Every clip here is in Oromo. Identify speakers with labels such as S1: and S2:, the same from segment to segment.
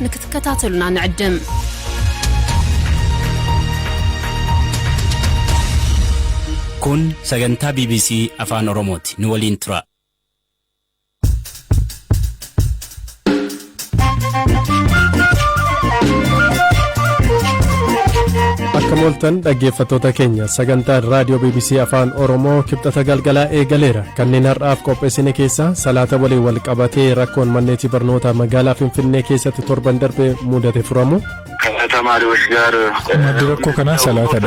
S1: نكتكتاتلنا نعدم
S2: كون سجنتا BBC أفان أوروموتي نولين ترا
S3: Akkamoltan dhaggeeffattoota keenya sagantaan raadiyoo BBC afaan Oromoo kibxata galgalaa eegaleera kanneen har'aaf qopheessine keessaa salaata waliin wal qabatee rakkoon manneetii barnoota magaalaa Finfinnee keessatti torban darbe mudate furamu
S4: ተማሪዎች ጋር
S5: መድረኮ ከና ሰላተዳ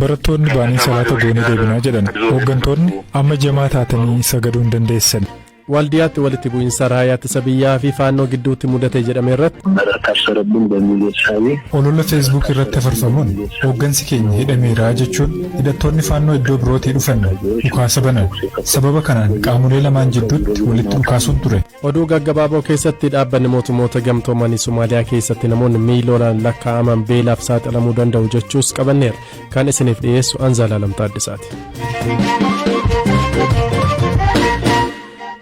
S5: በረቶን ባኒ ሰላተ ጎኔ ደብና ጀደን ወገንቶን አመ ጀማታተኒ ሰገዱ እንደንደሰን
S3: waldiyaatti walitti bu'insa raayyaatti sabiyyaa fi faannoo gidduutti mudate jedhame irratti
S4: ታሰረብን በሚል ሳቢ
S5: ኦሎለ ፌስቡክ irratti farfamuun hoggansi keenya hidhameera jechuun hidhattoonni faannoo iddoo birootii dhufan dhukaasa banan sababa kanaan qaamolee lamaan jidduutti walitti dhukaasuun ture
S3: oduu gaggabaaboo keessatti dhaabbanni mootummoota gamtoomanii Somaaliyaa keessatti namoonni miiloolaan lakkaa'aman beelaaf saaxilamuu danda'u jechuus qabanneera kan isiniif dhiyeessu Anzaalaa Lamtaaddisaati.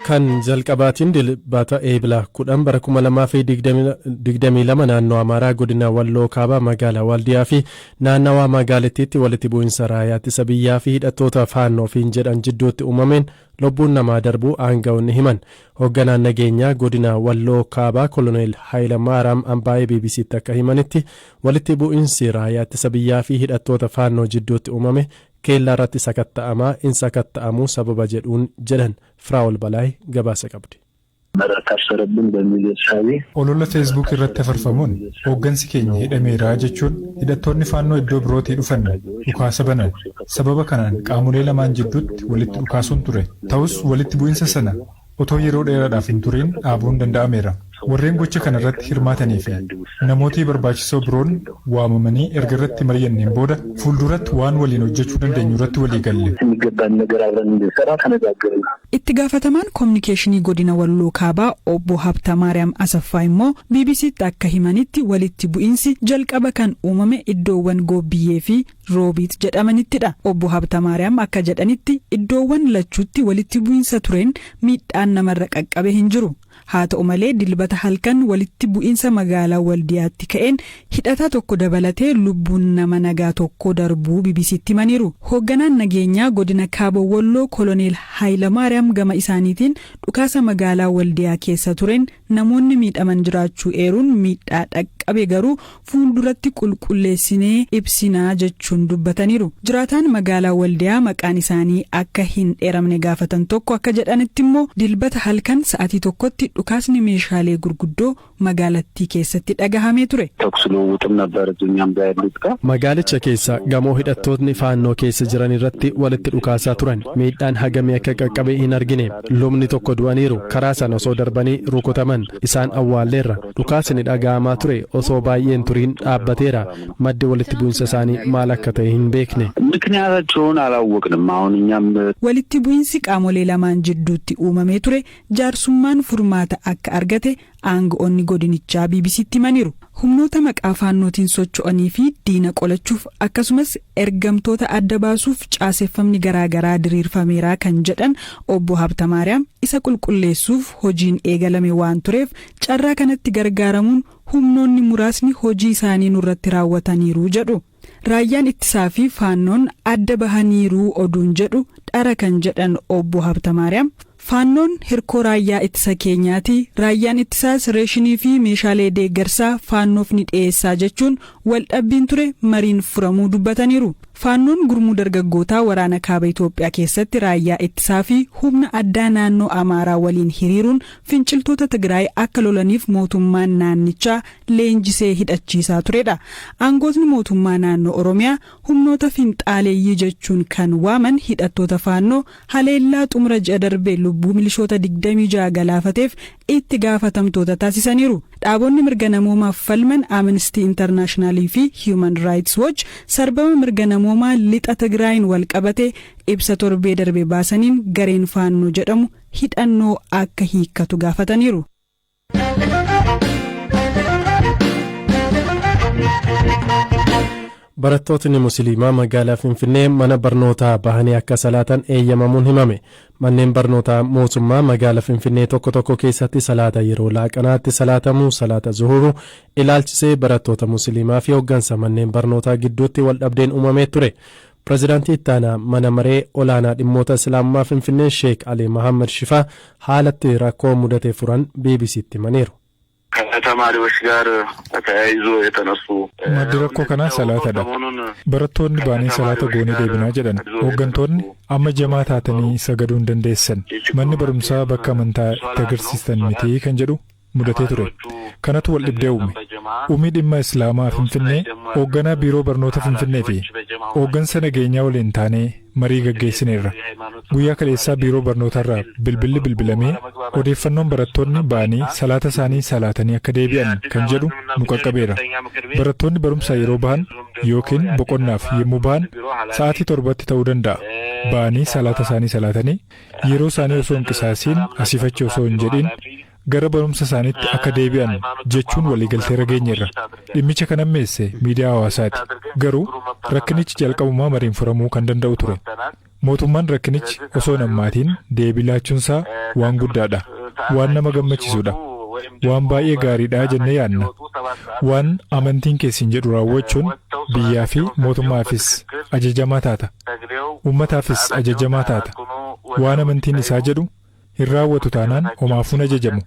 S3: kan jalqabaatiin dilbata eebila 10 bara 2022 naannoo Amaaraa godina Walloo Kaabaa magaalaa Waldiyaa fi naannawaa magaalattiitti walitti bu'insa raayyaatti sabiyyaa fi hidhattoota faannoo fiin jedhan jidduutti uumameen lubbuun namaa darbuu aanga'oonni himan hoogganaan nageenyaa godina Walloo Kaabaa koloneel Hayilamaaraam Ambaayee BBC'tti akka himanitti walitti bu'insi raayyaatti sabiyyaa fi hidhattoota faannoo jidduutti uumame keellaa irratti sakatta'amaa in sakatta'amuu sababa jedhuun jedhan Firaa'ol Balaay gabaasa qabdi.
S4: ታሰረብን በሚል ሳቢ
S5: ኦሎለ ፌስቡክ irratti farfamuun hoggansi keenya hidhameera jechuun hidhattoonni faannoo iddoo birootii dhufan dhukaasa banan sababa kanaan qaamolee lamaan jidduutti walitti dhukaasuun ture ta'us walitti bu'insa sana otoo yeroo dheeraadhaaf hin turin dhaabuun danda'ameera warreen gocha kana irratti hirmaatanii fi namoota barbaachisoo biroon waamamanii erga irratti mari'anneen booda fuulduratti waan waliin hojjechuu dandeenyu irratti walii galle
S6: itti gaafatamaan kominikeeshinii godina Walloo Kaabaa obbo Habtamaariyaam Asaffaa immoo BBC'tti akka himanitti walitti bu'insi jalqaba kan uumame iddoowwan Goobbiyyee fi Roobiit jedhamanittidha obbo Habtamaariyaam akka jedhanitti iddoowwan lachuutti walitti bu'insa tureen miidhaan namarra qaqqabe hin jiru haa ta'u malee dilbata halkan walitti bu'insa magaalaa Waldiyaatti ka'een hidhata tokko dabalatee lubbuun nama nagaa tokko darbuu BBC'tti himaniiru hoogganaan nageenyaa godina Kaabaa Walloo koloneel Hayilamaariyaam gama isaaniitiin dhukaasa magaalaa Waldiyaa keessa tureen namoonni miidhaman jiraachuu eeruun miidhaa dhaqqabe garuu fuulduratti qulqulleessinee ibsinaa jechuun dubbataniiru jiraataan magaalaa Waldiyaa maqaan isaanii akka hin dheeramne gaafatan tokko akka jedhanitti immoo dilbata halkan sa'aatii tokkotti dhukaasni meeshaalee gurguddoo magaalattii keessatti dhagahamee ture.
S3: Magaalicha keessa gamoo hidhattootni faannoo keessa jiran irratti walitti dhukaasaa turan miidhaan hagamee akka qaqqabe hin argine lubni tokko du'aniiru karaa sana osoo darbanii rukutaman isaan awwaalleerra dhukaasni dhagahamaa ture osoo baay'een turiin dhaabbateera maddi walitti bu'insa isaanii maal akka ta'e hin beekne.
S6: walitti bu'insi qaamolee lamaan jidduutti uumamee ture jaarsummaan furmaata akka argate aanga'oonni godinichaa BBC'tti himaniiru humnoota maqaa faannootiin socho'anii fi diina qolachuuf akkasumas ergamtoota adda baasuuf caaseffamni garaagaraa diriirfameera kan jedhan obbo Habtamaariyaam isa qulqulleessuuf hojiin eegalame waan tureef carraa kanatti gargaaramuun humnoonni muraasni hojii isaanii nurratti raawwataniiru jedhu. Raayyaan ittisaa fi faannoon adda bahaniiru oduun jedhu dhara kan jedhan obbo Habtamaariyaam faannoon hirkoo raayyaa ittisa keenyaati raayyaan ittisaas reeshinii fi meeshaalee deeggarsaa faannoof ni dhiyeessaa jechuun waldhabbiin ture mariin furamuu dubbataniiru faannoon gurmuu dargaggootaa waraana kaaba Itoophiyaa keessatti raayyaa ittisaa fi humna addaa naannoo Amaaraa waliin hiriiruun finciltoota Tigraay akka lolaniif mootummaan naannichaa leenjisee hidhachiisaa turedha aangootni mootummaa naannoo Oromiyaa humnoota finxaaleeyyii jechuun kan waaman hidhattoota faannoo haleellaa xumura ji'a darbee lubbuu milishoota 26 galaafateef itti gaafatamtoota taasisaniiru dhaabonni mirga namoomaaf falman Amnesty International fi Human Rights Watch sarbama mirga namoomaa lixa Tigraayin wal qabate ibsa torbee darbee baasaniin gareen faannoo jedhamu hidhannoo akka hiikkatu gaafataniiru.
S3: Barattootni musliimaa magaalaa Finfinnee mana barnootaa bahanii akka salaatan eeyyamamuun himame. Manneen barnootaa mootummaa magaalaa Finfinnee tokko tokko keessatti salaata yeroo laaqanaatti salaatamuu salaata zuhuruu ilaalchisee barattoota musliimaa fi hooggansa manneen barnootaa gidduutti waldhabdeen uumamee ture. Pireezidaantii ittaanaa mana maree olaanaa dhimmoota islaamummaa Finfinnee Sheek Ali Mohaammed Shifaa haalatti rakkoo mudate furan BBC'tti himaniiru.
S4: ከተማሪዎች ጋር ተያይዞ የተነሱ
S5: maddi rakkoo kanaa salaatadha. Barattoonni baanii salaata goonee deebinaa jedhan. Hooggantoonni amma jamaa taatanii sagaduu hin dandeessan. Manni barumsaa bakka amantaa itti agarsiistan miti kan jedhu mudatee ture. Kanatu wal dhibdee uume. Uumii dhimma Islaamaa Finfinnee hoogganaa biiroo barnoota Finfinnee fi hooggansa nageenyaa waliin taanee marii gaggeessineerra. Guyyaa kaleessaa biiroo barnootarraa bilbilli bilbilamee odeeffannoon barattoonni baanii salaata isaanii salaatanii akka deebi'an kan jedhu nu qaqqabeera. Barattoonni barumsaa yeroo bahan yookiin boqonnaaf yommuu bahan sa'aatii 7tti ta'uu danda'a. Baanii salaata isaanii salaatanii yeroo isaanii osoo hin qisaasiin asiifachi osoo hin jedhin gara barumsa isaaniitti akka deebi'an jechuun waliigaltee rageenyeerra. Dhimmicha kan ammeesse miidiyaa hawaasaati. Garuu rakkinichi jalqabumaa mariin furamuu kan danda'u ture. Mootummaan rakkinichi osoo nammaatiin deebii laachuunsaa waan guddaadha. Waan nama gammachiisudha. Waan baay'ee gaariidha jennee yaadna. Waan amantiin keessin jedhu raawwachuun biyyaa fi mootummaafis ajajamaa taata. Uummataafis ajajamaa taata. Waan amantiin isaa jedhu hin raawwatu taanaan homaafuun ajajamu.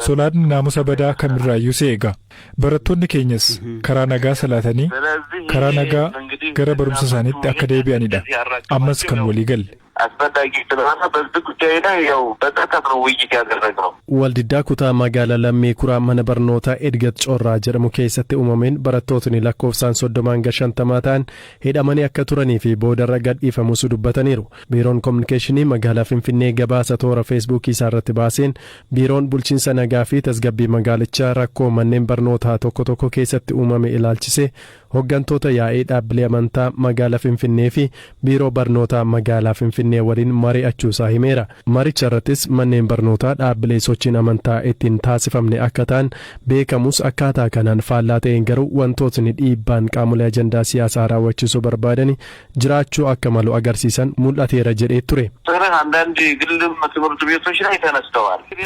S5: Salaanni naamusa badaa kamirraayyuu si eega. Barattoonni keenyas karaa nagaa salaatanii karaa nagaa gara barumsa isaaniitti akka deebi'anidha. Ammas kan walii galle.
S4: አስፈላጊ ስለሆነ በዚህ ጉዳይ ላይ ያው በቀጥታ ነው ውይይት ያደረግነው።
S3: Waldiddaa kutaa magaalaa Lammii Kuraa mana barnootaa Edgat Corraa jedhamu keessatti uumameen barattootni lakkoofsaan 30 ta'an hidhamanii akka turanii fi boodarra gadhiifamus dubbataniiru. Biiroon Kominikeeshinii magaalaa Finfinnee gabaasa toora Feesbuukii isaarratti baaseen biiroon bulchiinsa nagaa fi tasgabbii magaalichaa rakkoo manneen barnootaa tokko tokko keessatti uumame ilaalchisee hooggantoota yaa'ii dhaabbilee amantaa magaalaa Finfinnee fi biiroo barnootaa magaalaa Finfinnee waliin mari'achuusaa himeera. Maricha irrattis manneen barnootaa dhaabbilee sochiin amantaa ittiin taasifamne akka ta'an beekamus akkaataa kanaan faallaa ta'een garuu wantootni dhiibbaan qaamolee ajandaa siyaasaa raawwachiisuu barbaadanii jiraachuu akka malu agarsiisan mul'ateera jedhee ture.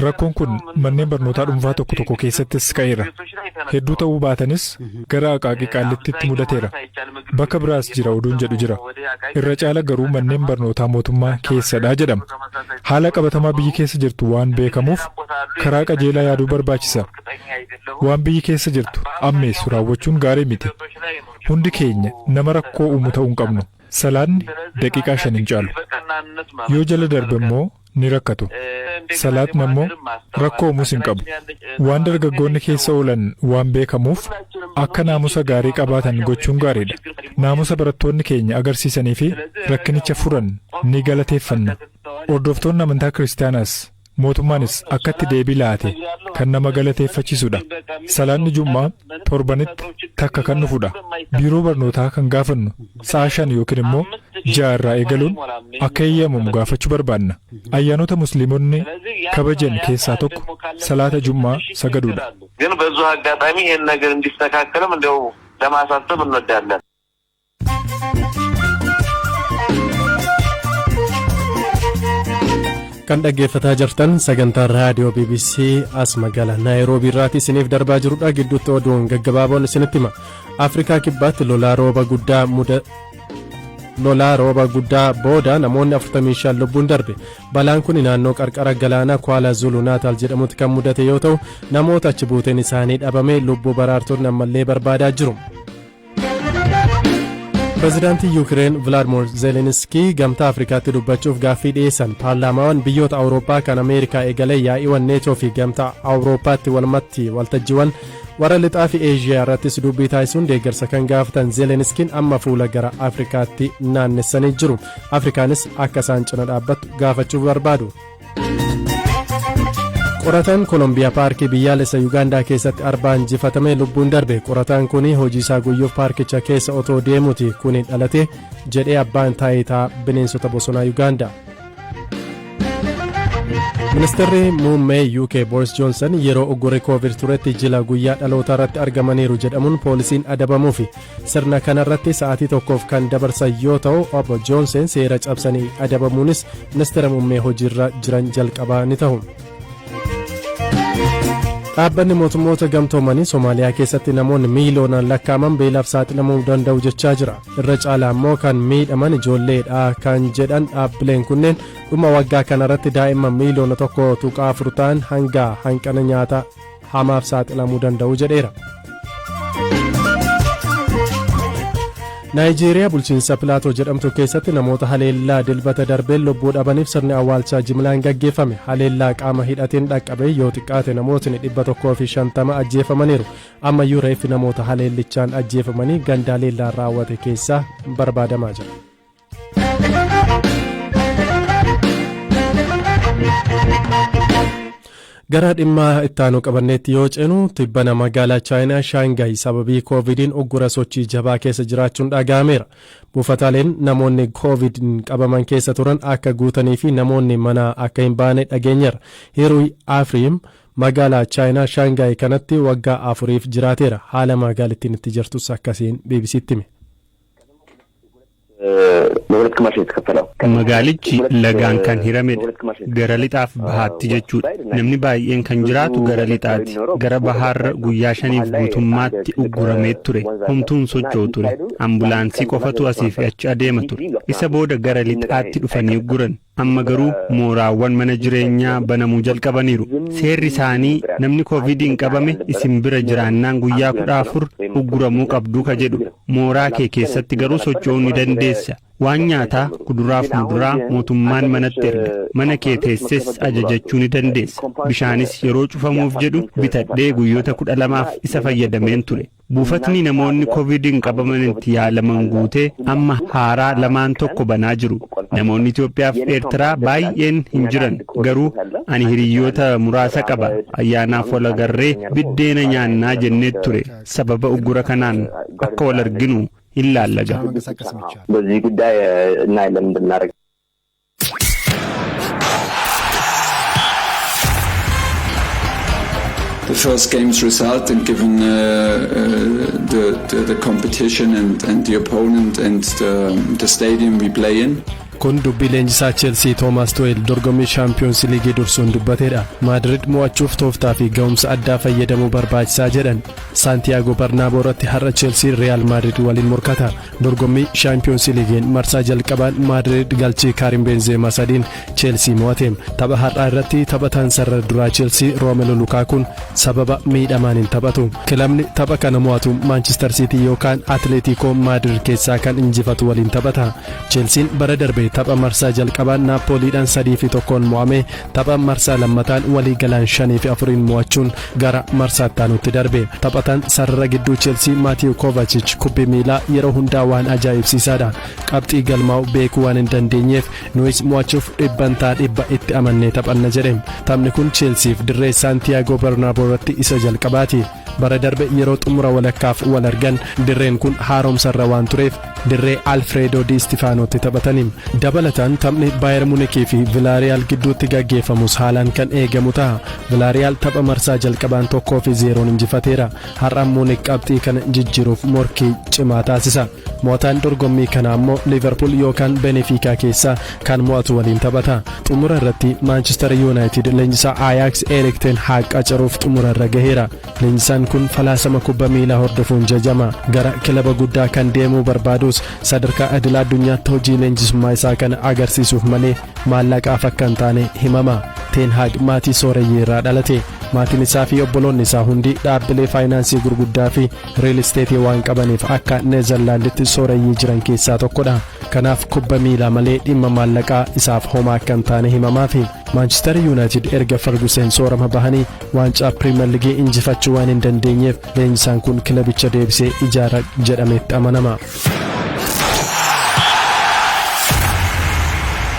S5: Rakkoon kun manneen barnootaa dhuunfaa tokko tokko keessattis ka'eera. Hedduu ta'uu baatanis gara Aqaaqii Qaallitti mudateera. Bakka biraas jira oduun jedhu jira. Irra caala garuu manneen barnootaa mootummaa keessadha jedhama. Haala qabatamaa biyyi keessa jirtu waan beekamuuf karaa qajeelaa yaaduu barbaachisa. Waan biyyi keessa jirtu ammeessu raawwachuun gaarii miti. Hundi keenya nama rakkoo uumu ta'uu hin qabnu. Salaanni daqiiqaa 5 hin caalu. Yoo jala darbe immoo ni rakkatu. Salaatni ammoo rakkoo uumuus hin qabu. Waan dargaggoonni keessa oolan waan beekamuuf akka naamusa gaarii qabaatan gochuun gaariidha. Naamusa barattoonni keenya agarsiisanii fi rakkinicha furan ni galateeffanna. Hordoftoonni amantaa kiristaanaas mootummaanis akkatti deebii laate kan nama galateeffachiisudha. Salaanni Jummaa torbanitti takka kan dhufudha. Biiroo barnootaa kan gaafannu sa'a 5 yookiin immoo 6 irraa eegaluun akka eeyyamamu gaafachuu barbaanna. Ayyaanota musliimonni kabajan keessaa tokko salaata Jummaa sagaduudha.
S4: ግን በዙ አጋጣሚ ይሄን ነገር እንዲስተካከልም እንደው ለማሳሰብ እንወዳለን።
S3: Kan dhaggeeffataa jirtan sagantaa raadiyoo BBC as magaalaa Naayiroobii irraati isiniif darbaa jirudha. Gidduutti oduun gaggabaaboon isinitti hima. Afrikaa kibbaatti lolaa rooba guddaa booda namoonni 45 lubbuun darbe. Balaan kun naannoo qarqara galaanaa Kuala Zulu Naataal jedhamutti kan mudate yoo ta'u namoota achi buuteen isaanii dhabame lubbuu baraartonni ammallee barbaadaa jiru. Pireezidaantii Yuukireen Vilaadimoor Zeelenskii gamtaa Afrikaatti dubbachuuf gaaffii dhiyeessan. Paarlaamaawwan biyyoota Awurooppaa kan Ameerikaa eegalee yaa'iiwwan neetoo fi gamtaa Awurooppaatti waltajjiiwwan warra lixaa fi Eeshiyaa irrattis dubbii taasisuun deeggarsa kan gaafatan Zeelenskiin amma fuula gara Afrikaatti naannessanii jiru. Afrikaanis akka isaan cina dhaabbattu gaafachuuf barbaadu. Qorataan Kolombiyaa paarkii biyyaalessa Yuugaandaa keessatti arbaan injifatamee lubbuun darbe. Qorataan kun hojii isaa guyyuuf paarkicha keessa otoo deemuuti kun dhalate jedhee abbaan taayitaa bineensota bosonaa Yuugaandaa. Ministeerri muummee UK Boris Johnson yeroo uggurri COVID turetti jila guyyaa dhalootaa irratti argamaniiru jedhamuun poolisiin adabamuufi sirna kanarratti sa'aatii tokkoof kan dabarsan yoo ta'u obbo Johnson seera cabsanii adabamuunis ministeera muummee hojiirra jiran jalqabaa ni ta'u. Dhaabbanni mootummoota gamtoomanii Somaaliyaa keessatti namoonni miiliyoonaan lakkaa'aman beelaaf saaxilamuu danda'u jechaa jira. Irra caalaa immoo kan miidhaman ijoolleedha kan jedhan dhaabbileen kunneen dhuma waggaa kanarratti daa'imman miiliyoona 1.4 ta'an hanga hanqina nyaataa hamaaf saaxilamuu danda'u jedheera. Naayijeeriyaa bulchiinsa Pilaatoo jedhamtu keessatti namoota haleellaa dilbata darbeen lubbuu dhabaniif sirni awwaalchaa jimlaan gaggeeffame. Haleellaa qaama hidhateen dhaqqabe yoo xiqqaate namootni 150 ajjeefamaniiru. Ammayyuu reeffi namoota haleellichaan ajjeefamanii ganda haleellaan raawwate keessaa barbaadamaa jira. Gara dhimma ittaanuu qabanneetti yoo ceenu tibbana magaalaa chaayinaa shaangaay sababii koovidiin uggura sochii jabaa keessa jiraachuun dhaga'ameera. Buufataaleen namoonni koovidiin qabaman keessa turan akka guutanii fi namoonni mana akka hin baane dhageenyeera. Hiruy Afriim magaalaa chaayinaa shaangaay kanatti waggaa 4 jiraateera. Haala magaalattiin itti jirtus akkasiin BBC'tti hime.
S7: Magaalichi lagaan kan hiramedha. Gara lixaaf bahaatti jechuudha. Namni baay'een kan jiraatu gara lixaatti. Gara bahaarra guyyaa 5 guutummaatti ugguramee ture. Homtuun socho'u ture. Ambulaansii qofatu asii fi achi adeema ture. Isa booda gara lixaatti dhufanii ugguran. Amma garuu mooraawwan mana jireenyaa banamuu jalqabaniiru. Seerri isaanii namni koovidiin qabame isin bira jiraannaan guyyaa 14 ugguramuu qabduu ka jedhu. Mooraa kee keessatti garuu socho'uu ni dandeessa. Waan nyaataa kuduraaf muduraa mootummaan manatti erga. Mana kee teesses ajajachuu ni dandeessa. Bishaanis yeroo cufamuuf jedhu bitadhee guyyoota 12f isa fayyadameen ture. Buufatni namoonni koovidiin qabamanitti yaalaman guutee amma haaraa lamaan tokko banaa jiru. Namoonni Itoophiyaa fi Eertiraa baay'een hin jiran. Garuu ani hiriyoota muraasa qaba. Ayyaanaaf wal agarree biddeena nyaannaa jennee ture. Sababa uggura kanaan akka wal arginu ilaalaga.
S4: በዚህ ጉዳይ እናይለን እንድናረግ
S8: The first game's result and given the competition and the opponent and the stadium we play in.
S3: Kun dubbii leenjisaa Chelsea Thomas Tuchel dorgommii Champions League dursuun dubbateedha. Madrid mo'achuuf tooftaa fi ga'umsa addaa fayyadamuu barbaachisaa jedhan. Santiago Bernabeu irratti har'a Chelsea Real Madrid waliin morkata. Dorgommii Champions League marsaa jalqabaan Madrid galchii Karim Benzema sadiin Chelsea mo'ate. Tapha har'aa irratti taphataan sarara duraa Chelsea Romelu Lukakuun sababa miidhamaan hin taphatu. Kilabni tapha kana mo'atu Manchester City yookaan Atletico Madrid keessaa kan injifatu waliin taphata. Chelsea bara darbe tapha marsaa jalqabaan Napoliidhaan 3-1 mo'ame. Tapha marsaa lammataan walii galaan 5-4 mo'achuun gara marsaatti aanutti darbe. Taphataan sarara gidduu Chelsea Mateo Kovacic kubbii miilaa yeroo hundaa waan ajaa'ibsiisaadha. Qabxii galmaa'u beekuu waan hin dandeenyeef nuyi mo'achuuf 100% itti amannee taphanna jedhe. Taphni kun Chelseaf dirree Santiago Bernabeu irratti isa jalqabaati. Bara darbe yeroo xumura walakkaaf wal argan dirreen kun haaromsarra waan tureef dirree Alfredo Di Stefanotti taphataniin. Dabalataan taphni Bayern Munich fi Villarreal gidduutti gaggeeffamus haalaan kan eegamu ta'a. Villarreal tapha marsaa jalqabaan 1-0 injifateera. Har'a Munich qabxii kana jijjiiruuf morkii cimaa taasisa. Mo'ataan dorgommii kana ammoo Liverpool yookaan Benfica keessaa kan mo'atu waliin taphata. Xumura irratti Manchester United leenjisaa Ajax Erik ten Hag qacaruuf xumura irra gaheera. Leenjisaan kun falaasama kubbaa miilaa hordofuun jajama. Gara kilaba guddaa kan deemuu barbaadus sadarkaa idil addunyaatti hojii leenjisummaa isaa kana agarsiisuuf malee maallaqaaf akka hin taane himama. Ten Hag maatii sooreyyii irraa dhalate. Maatiin isaa fi obboloonni isaa hundi dhaabbilee faayinaansii gurguddaa fi riil isteetii waan qabaniif akka Neezerlaanditti sooreyyii jiran keessaa tokkodha. Kanaaf kubbaa miilaa malee dhimma maallaqaa isaaf homaa akka hin taane himamaa fi Manchester United erga Ferguson soorama bahanii waancaa Premier League injifachuu waan hin dandeenyeef leenjisaan kun kilabicha deebisee ijaara jedhametti amanama.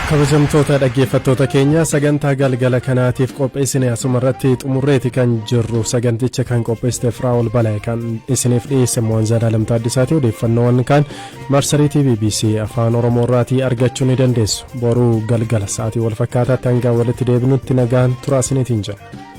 S3: kabajamtoota dhaggeeffattoota keenya sagantaa galgala kanaatiif qopheessine asumarratti xumurreeti kan jirru saganticha kan qopheessite Firaa'ol Balaa kan isiniif dhiyeesse Mo'anzaa Lamtaaddisaati odeeffannoowwan kan marsariitii BBC afaan Oromoorraatii argachuu ni dandeessu boruu galgala sa'aatii wal fakkaataatti hanga walitti deebinutti nagaan turaa isiniitiin jenna.